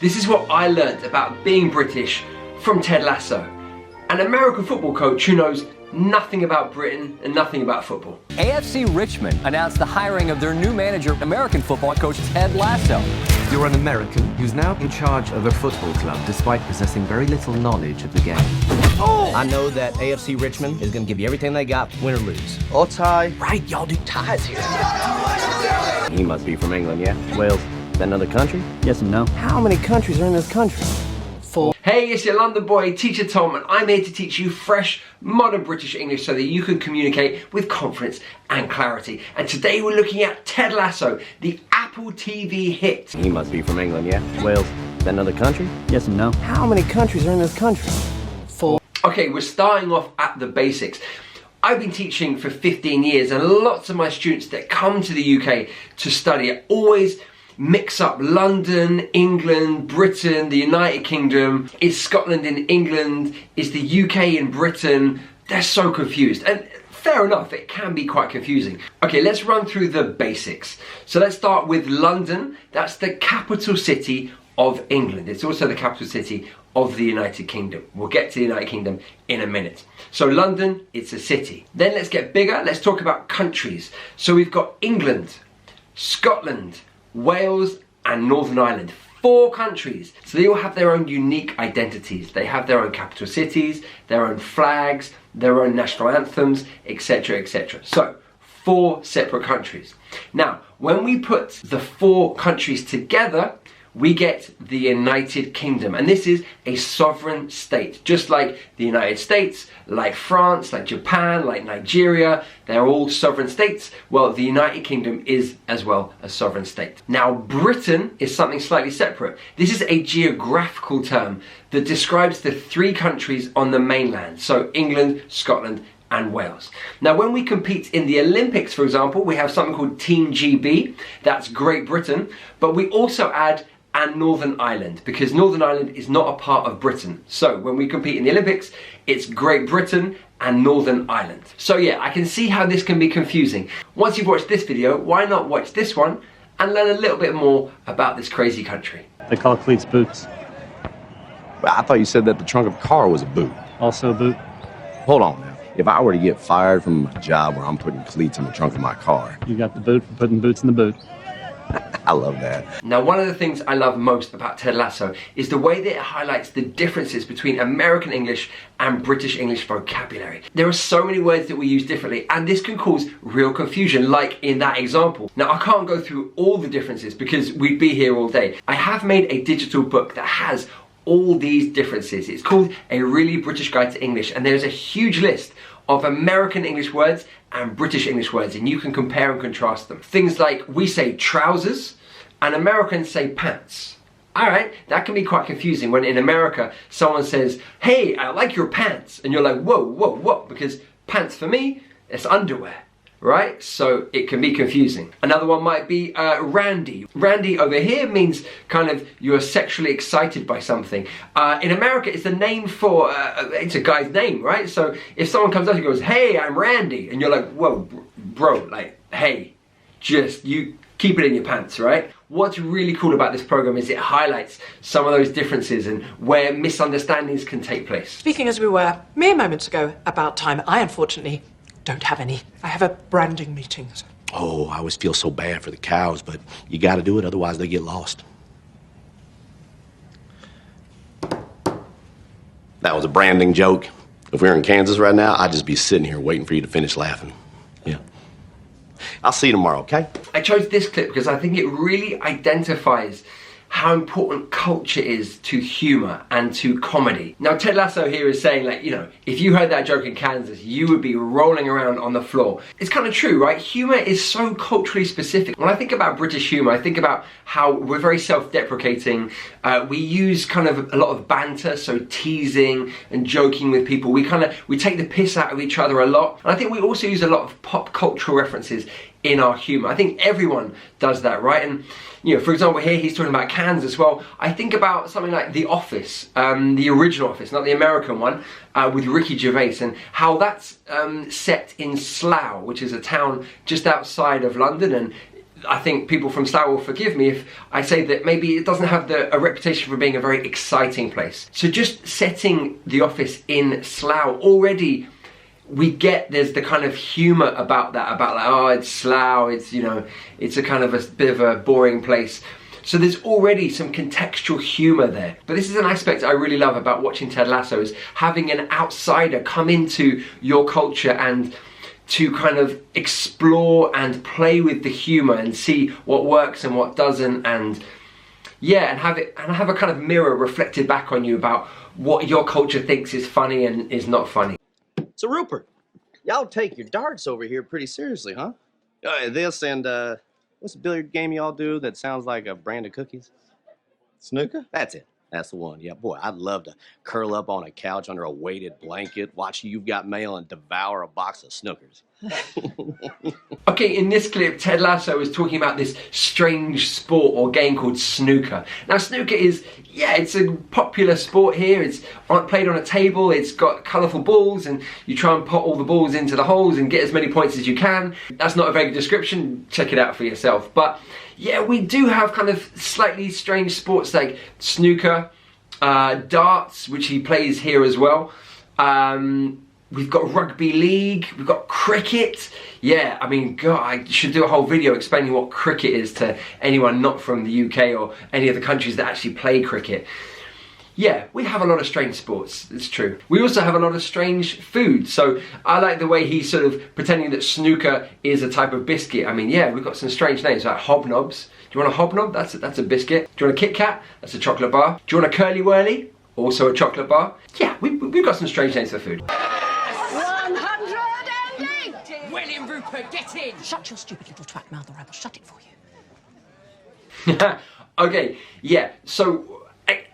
This is what I learned about being British from Ted Lasso, an American football coach who knows nothing about Britain and nothing about football. AFC Richmond announced the hiring of their new manager, American football coach Ted Lasso. You're an American who's now in charge of a football club despite possessing very little knowledge of the game. Oh! I know that AFC Richmond is going to give you everything they got, win or lose. Or tie. Right, y'all do ties here. He must be from England, yeah? Wales. Is that another country? Yes and no. How many countries are in this country? 4. Hey, it's your London boy, Teacher Tom, and I'm here to teach you fresh, modern British English so that you can communicate with confidence and clarity. And today we're looking at Ted Lasso, the Apple TV hit. He must be from England, yeah? Wales. Is that another country? Yes and no. How many countries are in this country? 4. Okay, we're starting off at the basics. I've been teaching for 15 years and lots of my students that come to the UK to study always mix up London, England, Britain, the United Kingdom. Is Scotland in England? Is the UK in Britain? They're so confused. And fair enough, it can be quite confusing. Okay, let's run through the basics. So let's start with London. That's the capital city of England. It's also the capital city of the United Kingdom. We'll get to the United Kingdom in a minute. So London, it's a city. Then let's get bigger. Let's talk about countries. So we've got England, Scotland, Wales and Northern Ireland. 4 countries. So they all have their own unique identities. They have their own capital cities, their own flags, their own national anthems, etc, etc. So 4 separate countries. Now, when we put the 4 countries together, we get the United Kingdom, and this is a sovereign state, just like the United States, like France, like Japan, like Nigeria. They're all sovereign states. Well, the United Kingdom is as well a sovereign state. Now, Britain is something slightly separate. This is a geographical term that describes the 3 countries on the mainland, so England, Scotland and Wales. Now, when we compete in the Olympics, for example, we have something called Team GB, that's Great Britain, but we also add and Northern Ireland, because Northern Ireland is not a part of Britain. So when we compete in the Olympics, it's Great Britain and Northern Ireland. So yeah, I can see how this can be confusing. Once you've watched this video, why not watch this one and learn a little bit more about this crazy country. They call cleats boots. Well, I thought you said that the trunk of a car was a boot. Also a boot. Hold on now. If I were to get fired from a job where I'm putting cleats in the trunk of my car. You got the boot for putting boots in the boot. I love that. Now, one of the things I love most about Ted Lasso is the way that it highlights the differences between American English and British English vocabulary. There are so many words that we use differently, and this can cause real confusion, like in that example. Now, I can't go through all the differences because we'd be here all day. I have made a digital book that has all these differences. It's called A Really British Guide to English, and there's a huge list of American English words and British English words, and you can compare and contrast them. Things like we say trousers and Americans say pants. Alright, that can be quite confusing when in America someone says, hey, I like your pants, and you're like, whoa, whoa, what? Because pants for me, it's underwear. Right? So it can be confusing. Another one might be randy. Randy over here means kind of you're sexually excited by something. In America, it's a name for, it's a guy's name, right? So if someone comes up and goes, hey, I'm Randy, and you're like, whoa, bro, like, hey, just, you keep it in your pants, right? What's really cool about this program is it highlights some of those differences and where misunderstandings can take place. Speaking as we were mere moments ago about time, I unfortunately don't have any. I have a branding meeting. So. Oh, I always feel so bad for the cows, but you got to do it, otherwise they get lost. That was a branding joke. If we were in Kansas right now, I'd just be sitting here waiting for you to finish laughing. Yeah. I'll see you tomorrow, okay? I chose this clip because I think it really identifies how important culture is to humour and to comedy. Now, Ted Lasso here is saying, like, you know, if you heard that joke in Kansas, you would be rolling around on the floor. It's kind of true, right? Humour is so culturally specific. When I think about British humour, I think about how we're very self-deprecating. We use kind of a lot of banter, so teasing and joking with people. We take the piss out of each other a lot. And I think we also use a lot of pop cultural references in our humour. I think everyone does that, right? And, you know, for example, here he's talking about Kansas. Well, I think about something like The Office, the original Office, not the American one, with Ricky Gervais, and how that's set in Slough, which is a town just outside of London, and I think people from Slough will forgive me if I say that maybe it doesn't have a reputation for being a very exciting place. So just setting the office in Slough, already we get there's the kind of humour about that, about like, oh, it's Slough, it's, you know, it's a kind of a bit of a boring place. So there's already some contextual humour there. But this is an aspect I really love about watching Ted Lasso, is having an outsider come into your culture and to kind of explore and play with the humour and see what works and what doesn't, and yeah, and have a kind of mirror reflected back on you about what your culture thinks is funny and is not funny. So Rupert, y'all take your darts over here pretty seriously, huh? This and what's the billiard game y'all do that sounds like a brand of cookies? Snooker? That's it. That's the one. Yeah, boy, I'd love to curl up on a couch under a weighted blanket, watch You've Got Mail, and devour a box of Snookers. Okay, in this clip, Ted Lasso is talking about this strange sport or game called snooker. Now, snooker is, yeah, it's a popular sport here. It's played on a table, it's got colourful balls, and you try and put all the balls into the holes and get as many points as you can. That's not a very good description, check it out for yourself. But yeah, we do have kind of slightly strange sports like snooker, darts, which he plays here as well. We've got rugby league, we've got cricket. Yeah, I mean, God, I should do a whole video explaining what cricket is to anyone not from the UK or any of the countries that actually play cricket. Yeah, we have a lot of strange sports, it's true. We also have a lot of strange food. So I like the way he's sort of pretending that snooker is a type of biscuit. I mean, yeah, we've got some strange names like hobnobs. Do you want a hobnob? That's a biscuit. Do you want a Kit Kat? That's a chocolate bar. Do you want a Curly Whirly? Also a chocolate bar. Yeah, we've got some strange names for food. 180! William Rupert, get in! Shut your stupid little twat mouth or I will shut it for you. Okay, yeah, so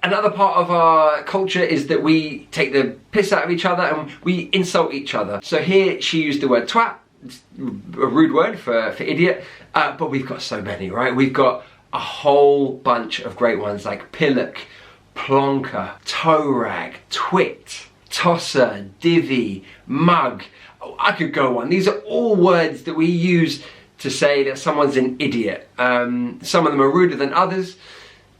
another part of our culture is that we take the piss out of each other and we insult each other. So here she used the word twat, it's a rude word for idiot, but we've got so many, right? We've got a whole bunch of great ones like pillock, plonker, toe rag, twit, tosser, divvy, mug. Oh, I could go on. These are all words that we use to say that someone's an idiot. Some of them are ruder than others.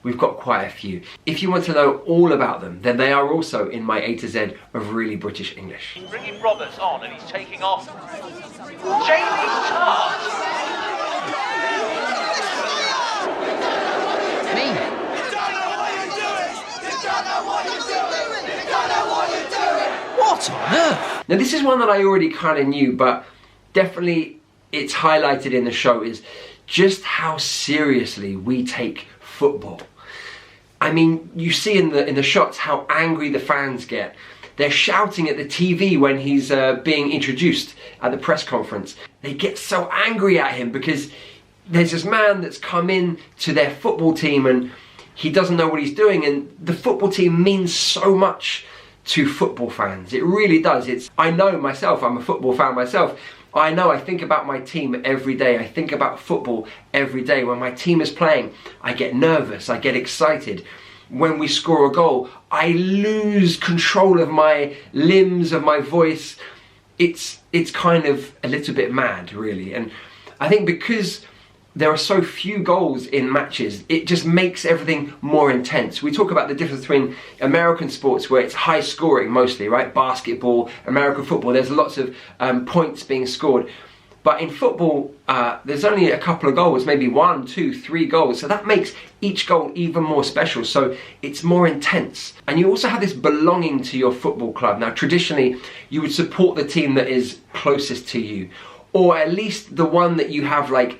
We've got quite a few. If you want to know all about them, then they are also in my A to Z of Really British English. Bringing Roberts on and he's taking off Jamie Tartt. Me? You don't know what you're doing! You don't know what you're doing! You don't know what you're doing! What on earth? Now this is one that I already kind of knew, but definitely it's highlighted in the show, is just how seriously we take football. I mean, you see in the shots how angry the fans get. They're shouting at the TV when he's being introduced at the press conference. They get so angry at him because there's this man that's come in to their football team and he doesn't know what he's doing, and the football team means so much to football fans. It really does. I know myself, I'm a football fan myself. I know, I think about my team every day. I think about football every day. When my team is playing, I get nervous, I get excited. When we score a goal, I lose control of my limbs, of my voice. It's kind of a little bit mad, really. And I think because there are so few goals in matches, it just makes everything more intense. We talk about the difference between American sports where it's high scoring mostly, right? Basketball, American football, there's lots of points being scored. But in football, there's only a couple of goals, maybe 1, 2, 3 goals. So that makes each goal even more special. So it's more intense. And you also have this belonging to your football club. Now, traditionally, you would support the team that is closest to you, or at least the one that you have like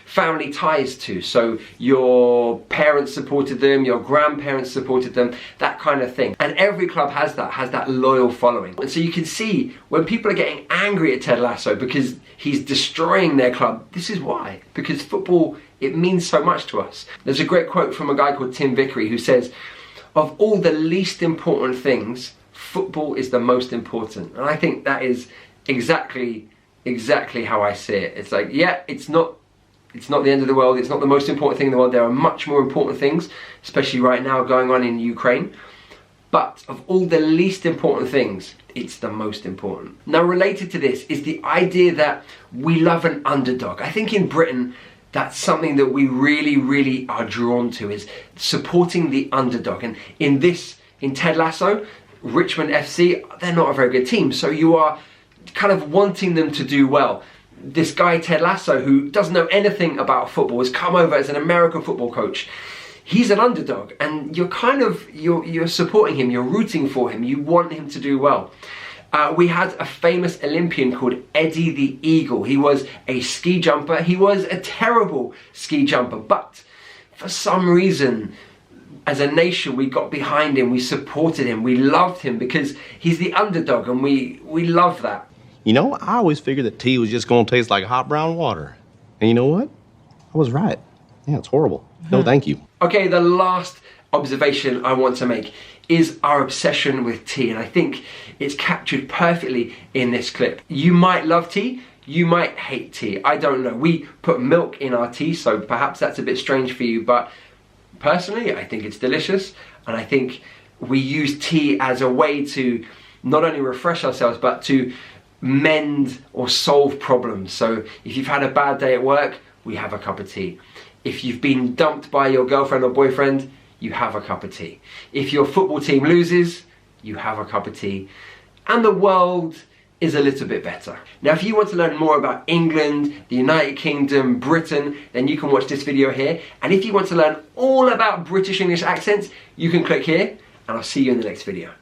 family ties to. So your parents supported them, your grandparents supported them, that kind of thing. And every club has that loyal following. And so you can see when people are getting angry at Ted Lasso because he's destroying their club, this is why. Because football, it means so much to us. There's a great quote from a guy called Tim Vickery who says, of all the least important things, football is the most important. And I think that is exactly how I see it. It's like, yeah, it's not the end of the world, it's not the most important thing in the world. There are much more important things, especially right now going on in Ukraine. But of all the least important things, it's the most important. Now, related to this is the idea that we love an underdog. I think in Britain, That's something that we really are drawn to, is supporting the underdog. And in Ted Lasso, Richmond FC, they're not a very good team, so you are kind of wanting them to do well. This guy Ted Lasso, who doesn't know anything about football, has come over as an American football coach. He's an underdog, and you're supporting him, you're rooting for him, you want him to do well. We had a famous Olympian called Eddie the Eagle. He was a ski jumper. He was a terrible ski jumper, but for some reason, as a nation, we got behind him, we supported him, we loved him because he's the underdog, and we love that. You know, I always figured that tea was just going to taste like hot brown water. And you know what? I was right. Yeah, it's horrible. No, thank you. Okay, the last observation I want to make is our obsession with tea, and I think it's captured perfectly in this clip. You might love tea, you might hate tea, I don't know. We put milk in our tea, so perhaps that's a bit strange for you, but personally, I think it's delicious, and I think we use tea as a way to not only refresh ourselves, but to mend or solve problems. So if you've had a bad day at work, we have a cup of tea. If you've been dumped by your girlfriend or boyfriend, you have a cup of tea. If your football team loses, you have a cup of tea. And the world is a little bit better. Now, if you want to learn more about England, the United Kingdom, Britain, then you can watch this video here. And if you want to learn all about British English accents, you can click here, and I'll see you in the next video.